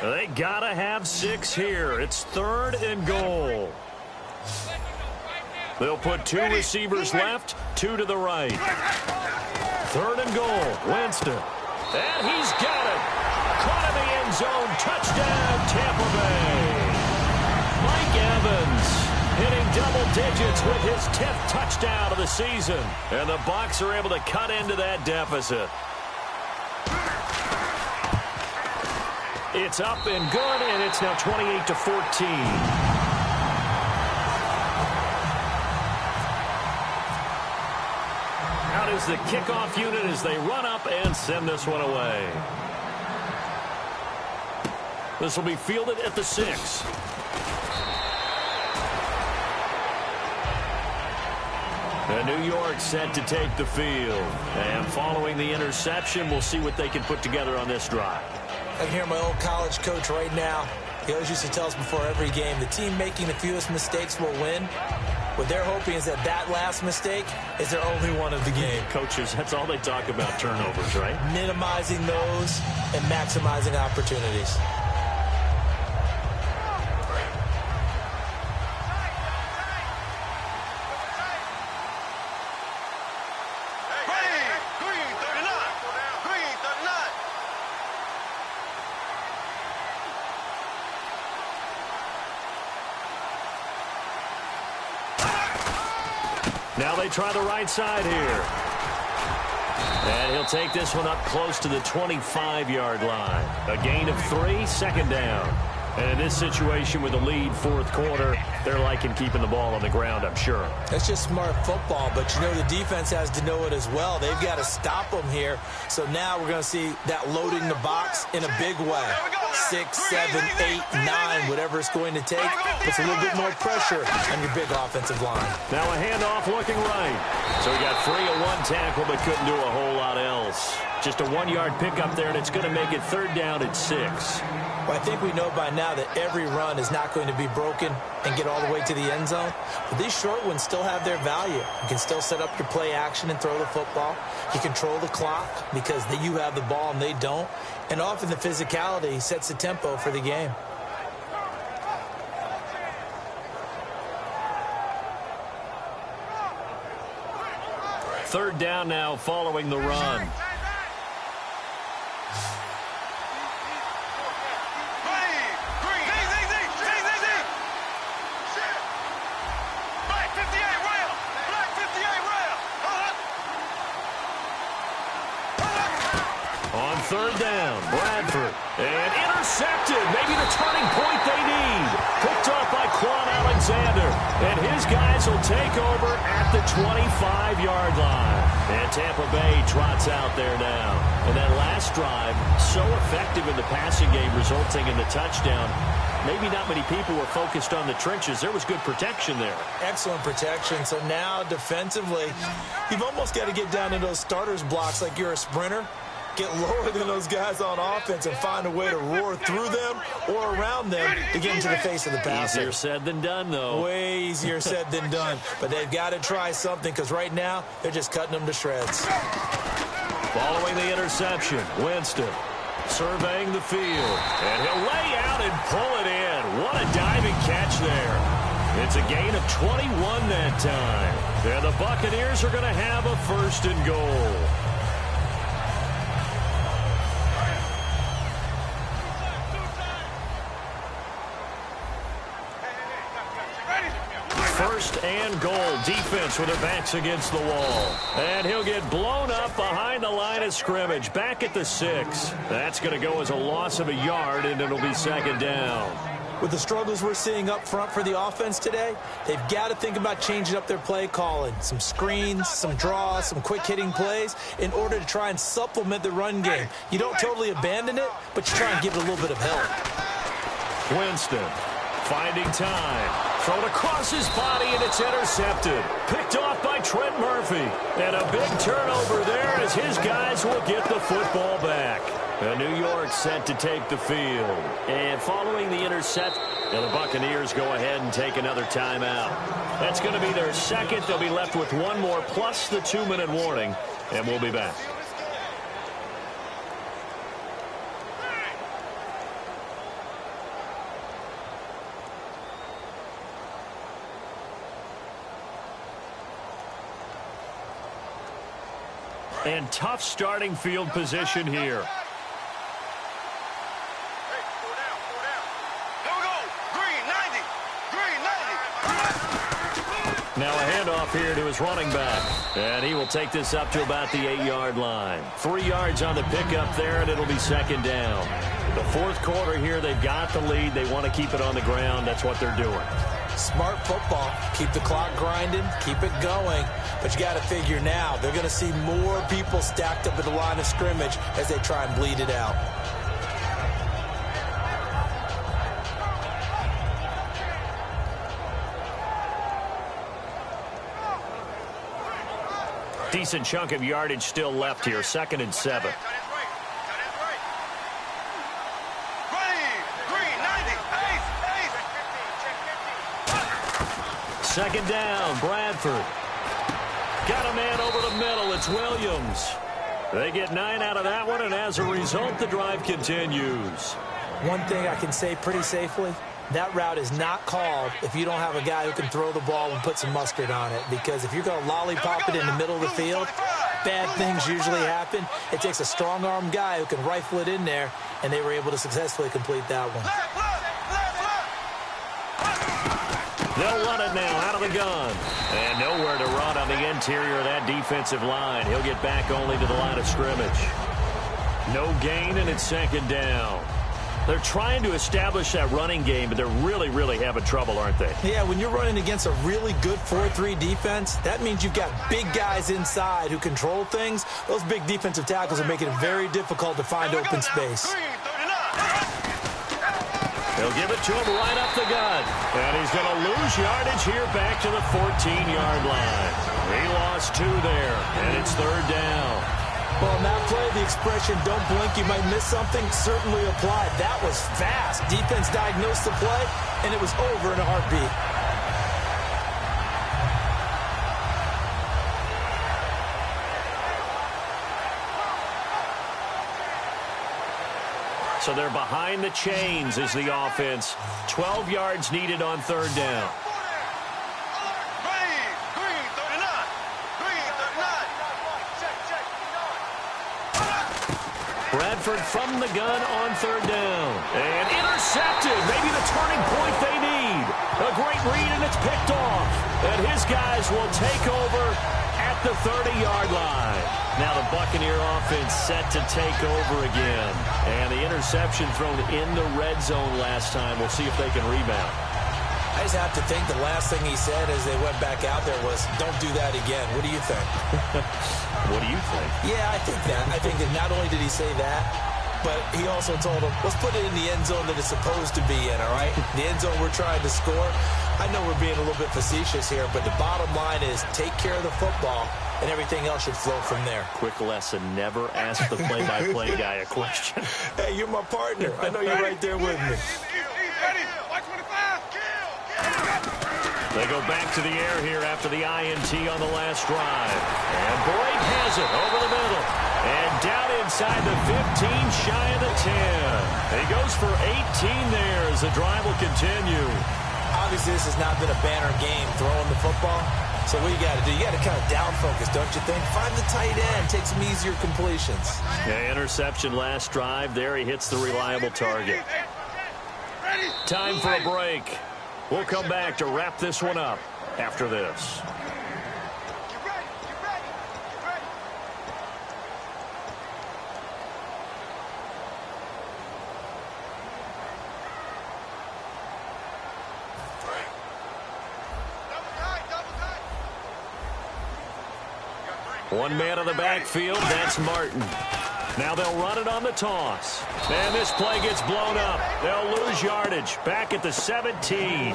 Speaker 2: They gotta have 6 here. It's 3rd and goal. They'll put 2 receivers left, 2 to the right. 3rd and goal, Winston. And he's got it. Caught in the end zone. Touchdown, Tampa Bay. Mike Evans hitting double digits with his 10th touchdown of the season. And the Bucs are able to cut into that deficit. It's up and good, and it's now 28-14. Out is the kickoff unit as they run up and send this one away. This will be fielded at the 6. And New York set to take the field. And following the interception, we'll see what they can put together on this drive.
Speaker 4: I can hear my old college coach right now. He always used to tell us before every game, the team making the fewest mistakes will win. What they're hoping is that last mistake is their only one of the game.
Speaker 2: Coaches, that's all they talk about, turnovers, right?
Speaker 4: Minimizing those and maximizing opportunities.
Speaker 2: Now they try the right side here. And he'll take this one up close to the 25-yard line. A gain of 3, second down. And in this situation with the lead fourth quarter, they're liking keeping the ball on the ground, I'm sure.
Speaker 4: That's just smart football, but you know the defense has to know it as well. They've got to stop them here. So now we're going to see that loading the box in a big way. 6, 7, 8, 9, whatever it's going to take, puts a little bit more pressure on your big offensive line.
Speaker 2: Now a handoff looking right. So he got free of one tackle but couldn't do a whole lot else. Just a 1-yard pickup there, and it's going to make it third down at 6.
Speaker 4: Well, I think we know by now that every run is not going to be broken and get all the way to the end zone. But these short ones still have their value. You can still set up your play action and throw the football. You control the clock because you have the ball and they don't. And often the physicality sets the tempo for the game.
Speaker 2: Third down now following the run. On third down, Bradford. And intercepted. Maybe the turning point they need. Picked off by Quan Alexander. And his guys will take over at the 25-yard line. And Tampa Bay trots out there now. And that last drive, so effective in the passing game, resulting in the touchdown. Maybe not many people were focused on the trenches. There was good protection there.
Speaker 4: Excellent protection. So now defensively, you've almost got to get down to those starters blocks like you're a sprinter. Get lower than those guys on offense and find a way to roar through them or around them to get into the face of the passer.
Speaker 2: Easier said than done, though.
Speaker 4: Way easier said than done. But they've got to try something because right now they're just cutting them to shreds.
Speaker 2: Following the interception, Winston surveying the field. And he'll lay out and pull it in. What a diving catch there. It's a gain of 21 that time. And the Buccaneers are going to have a first and goal. First and goal. Defense with their backs against the wall. And he'll get blown up behind the line of scrimmage. Back at the 6. That's going to go as a loss of a yard, and it'll be second down.
Speaker 4: With the struggles we're seeing up front for the offense today, they've got to think about changing up their play calling. Some screens, some draws, some quick-hitting plays in order to try and supplement the run game. You don't totally abandon it, but you try and give it a little bit of help.
Speaker 2: Winston finding time. Thrown across his body, and it's intercepted. Picked off by Trent Murphy. And a big turnover there as his guys will get the football back. And New York set to take the field. And following the intercept, the Buccaneers go ahead and take another timeout. That's going to be their second. They'll be left with one more plus the 2-minute warning. And we'll be back. And tough starting field position here. Now a handoff here to his running back. And he will take this up to about the 8-yard line. 3 yards on the pickup there, and it'll be second down. The fourth quarter here, they've got the lead. They want to keep it on the ground. That's what they're doing.
Speaker 4: Smart football. Keep the clock grinding. Keep it going. But you got to figure now, they're going to see more people stacked up at the line of scrimmage as they try and bleed it out.
Speaker 2: Decent chunk of yardage still left here. 2nd and 7. Second down, Bradford. Got a man over the middle. It's Williams. They get 9 out of that one, and as a result, the drive continues.
Speaker 4: One thing I can say pretty safely, that route is not called if you don't have a guy who can throw the ball and put some mustard on it. Because if you're going to lollipop it in the middle of the field, bad things usually happen. It takes a strong-arm guy who can rifle it in there, and they were able to successfully complete that one.
Speaker 2: They'll run it now out of the gun. And nowhere to run on the interior of that defensive line. He'll get back only to the line of scrimmage. No gain, and it's second down. They're trying to establish that running game, but they're really, really having trouble, aren't they?
Speaker 4: Yeah, when you're running against a really good 4-3 defense, that means you've got big guys inside who control things. Those big defensive tackles are making it very difficult to find open space.
Speaker 2: They'll give it to him right up the gut. And he's going to lose yardage here back to the 14-yard line. He lost 2 there, and it's 3rd down.
Speaker 4: Well, on that play, the expression, don't blink, you might miss something, certainly applied. That was fast. Defense diagnosed the play, and it was over in a heartbeat.
Speaker 2: So they're behind the chains as the offense. 12 yards needed on 3rd down. Bradford from the gun on 3rd down. And intercepted. Maybe the turning point they need. A great read, and it's picked off. And his guys will take over at the 30-yard line. Now the Buccaneer offense set to take over again. And the interception thrown in the red zone last time. We'll see if they can rebound.
Speaker 4: I just have to think the last thing he said as they went back out there was, don't do that again. What do you think?
Speaker 2: What do you think?
Speaker 4: Yeah, I think that. I think that not only did he say that, but he also told him, let's put it in the end zone that it's supposed to be in, all right? The end zone we're trying to score. I know we're being a little bit facetious here, but the bottom line is take care of the football, and everything else should flow from there.
Speaker 2: Quick lesson, never ask the play-by-play guy a question.
Speaker 4: Hey, you're my partner. I know you're right there with me.
Speaker 2: They go back to the air here after the INT on the last drive. And Boyd has it over the middle. And down inside the 15, shy of the 10. He goes for 18 there as the drive will continue.
Speaker 4: Obviously, this has not been a banner game throwing the football. So what you got to do, you got to kind of down focus, don't you think? Find the tight end, take some easier completions.
Speaker 2: Yeah, interception last drive. There he hits the reliable target. Time for a break. We'll come back to wrap this one up after this. One man in the backfield, that's Martin. Now they'll run it on the toss. And this play gets blown up. They'll lose yardage. Back at the 17.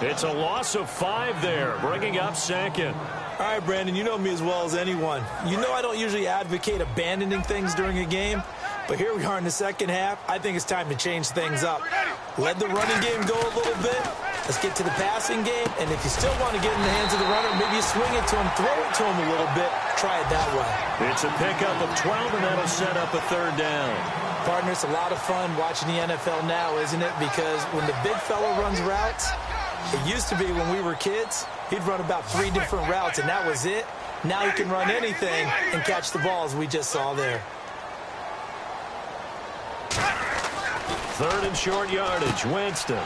Speaker 2: It's a loss of 5 there, bringing up 2nd.
Speaker 4: All right, Brandon, you know me as well as anyone. You know I don't usually advocate abandoning things during a game, but here we are in the second half. I think it's time to change things up. Let the running game go a little bit. Let's get to the passing game, and if you still want to get in the hands of the runner, maybe you swing it to him, throw it to him a little bit, try it that way.
Speaker 2: It's a pickup of 12, and that'll set up a 3rd down.
Speaker 4: Partner, it's a lot of fun watching the NFL now, isn't it? Because when the big fella runs routes, it used to be when we were kids, he'd run about 3 different routes, and that was it. Now he can run anything and catch the balls we just saw there.
Speaker 2: 3rd and short yardage, Winston.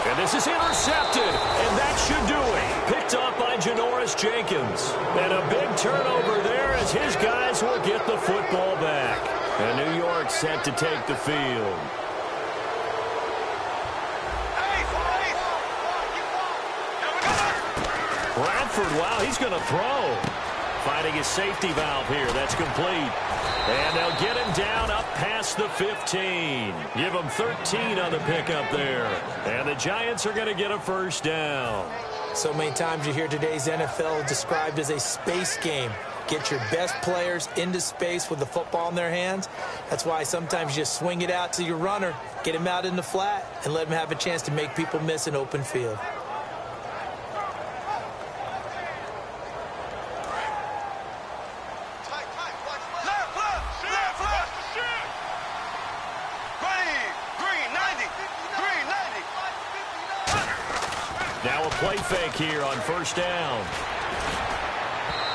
Speaker 2: And this is intercepted, and that should do it. Picked up by Janoris Jenkins. And a big turnover there as his guys will get the football back. And New York set to take the field. Bradford, wow, he's going to throw. Finding his safety valve here. That's complete. And they'll get him down up past the 15. Give him 13 on the pickup there. And the Giants are going to get a 1st down.
Speaker 4: So many times you hear today's NFL described as a space game. Get your best players into space with the football in their hands. That's why sometimes you just swing it out to your runner, get him out in the flat, and let him have a chance to make people miss an open field.
Speaker 2: Now a play fake here on 1st down.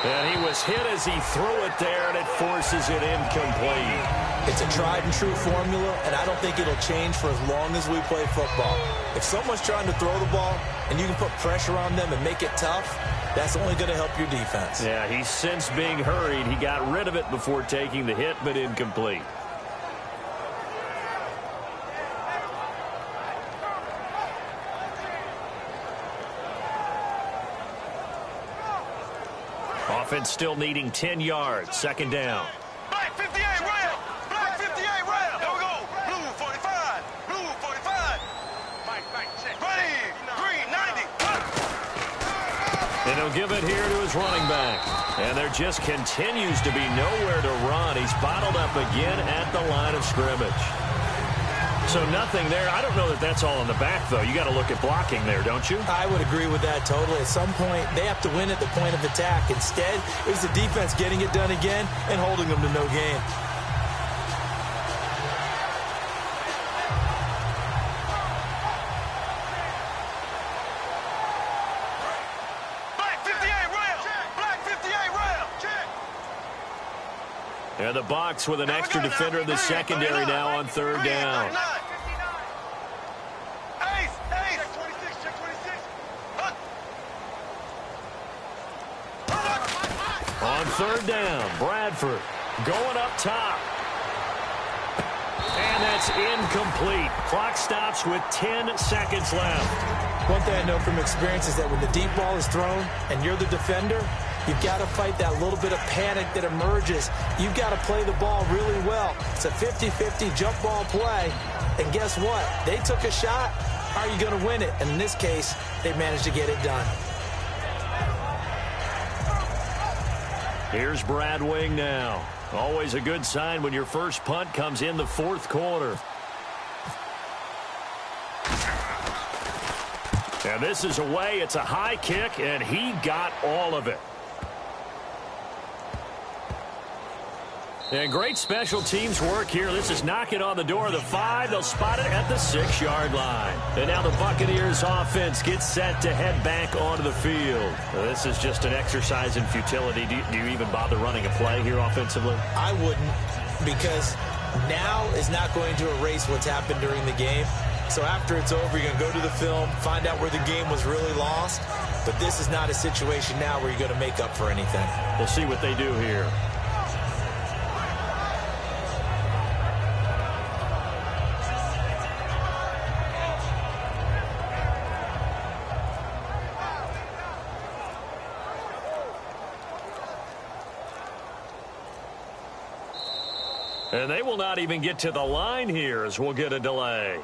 Speaker 2: And he was hit as he threw it there, and it forces it incomplete.
Speaker 4: It's a tried-and-true formula, and I don't think it'll change for as long as we play football. If someone's trying to throw the ball and you can put pressure on them and make it tough, that's only going to help your defense.
Speaker 2: Yeah, he's since being hurried. He got rid of it before taking the hit, but incomplete. Offense still needing 10 yards. Second down.
Speaker 3: Black 58 Ram! Black 58 Ram! There we go! Blue 45! Blue 45! Mike, check. Ready! Green 90!
Speaker 2: And he'll give it here to his running back. And there just continues to be nowhere to run. He's bottled up again at the line of scrimmage. So nothing there. I don't know that that's all in the back, though. You got to look at blocking there, don't you?
Speaker 4: I would agree with that totally. At some point, they have to win at the point of attack. Instead, it was the defense getting it done again and holding them to no gain.
Speaker 3: Black 58 Ram! Black 58 Ram! Check!
Speaker 2: And the Bucs with an extra defender in the secondary now on third down. On third down, Bradford going up top. And that's incomplete. Clock stops with 10 seconds left.
Speaker 4: One thing I know from experience is that when the deep ball is thrown and you're the defender, you've got to fight that little bit of panic that emerges. You've got to play the ball really well. It's a 50-50 jump ball play. And guess what? They took a shot. How are you going to win it? And in this case, they managed to get it done.
Speaker 2: Here's Brad Wing now. Always a good sign when your first punt comes in the fourth quarter. And this is away. It's a high kick, and he got all of it. And great special teams work here. This is knocking on the door of the 5. They'll spot it at the 6-yard line. And now the Buccaneers offense gets set to head back onto the field. This is just an exercise in futility. Do you even bother running a play here offensively?
Speaker 4: I wouldn't, because now is not going to erase what's happened during the game. So after it's over, you're going to go to the film, find out where the game was really lost. But this is not a situation now where you're going to make up for anything.
Speaker 2: We'll see what they do here. And they will not even get to the line here as we'll get a delay.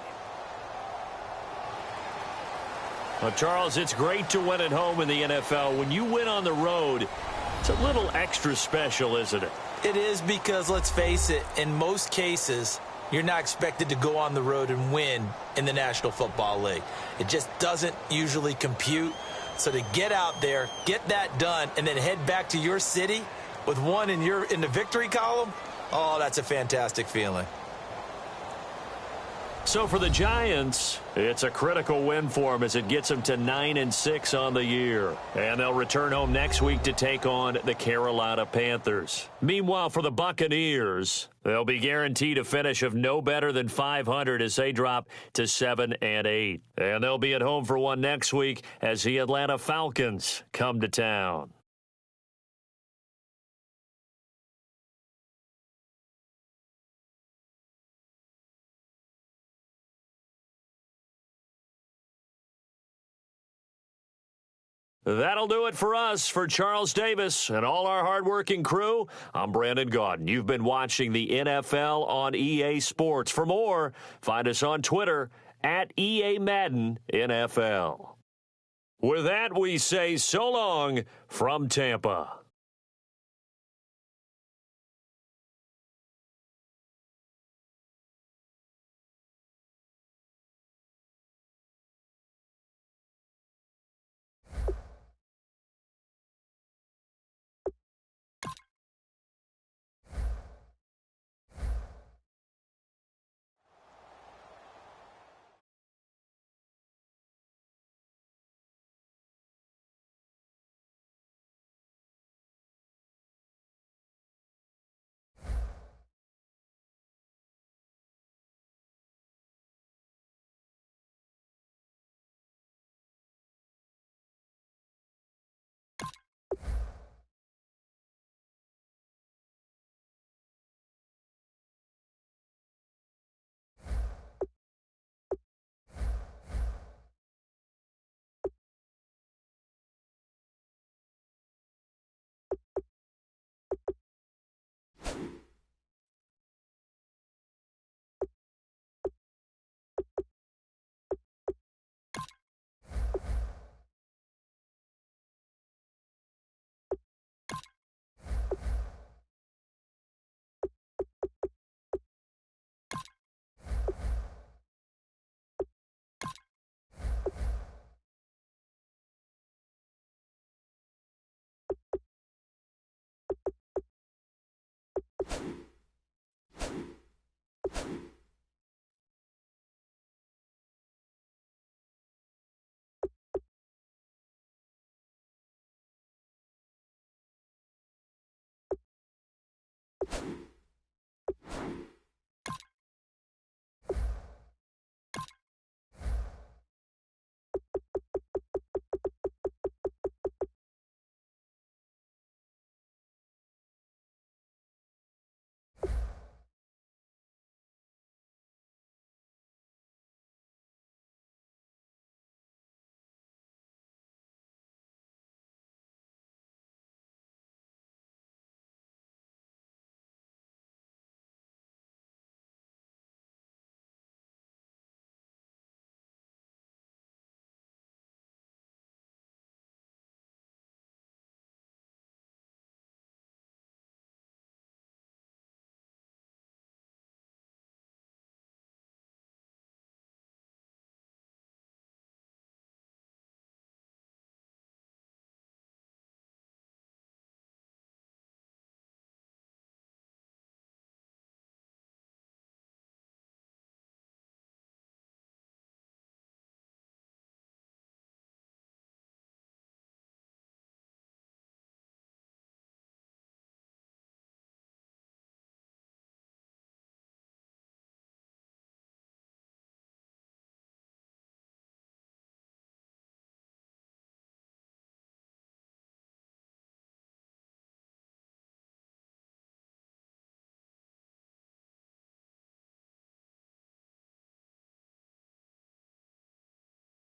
Speaker 2: Well, Charles, it's great to win at home in the NFL. When you win on the road, it's a little extra special, isn't it?
Speaker 4: It is, because, let's face it, in most cases, you're not expected to go on the road and win in the National Football League. It just doesn't usually compute. So to get out there, get that done, and then head back to your city with one in the victory column, oh, that's a fantastic feeling.
Speaker 2: So for the Giants, it's a critical win for them as it gets them to 9-6 on the year. And they'll return home next week to take on the Carolina Panthers. Meanwhile, for the Buccaneers, they'll be guaranteed a finish of no better than 500 as they drop to 7-8. And they'll be at home for one next week as the Atlanta Falcons come to town. That'll do it for us. For Charles Davis and all our hardworking crew, I'm Brandon Gaudin. You've been watching the NFL on EA Sports. For more, find us on Twitter at EA Madden NFL. With that, we say so long from Tampa.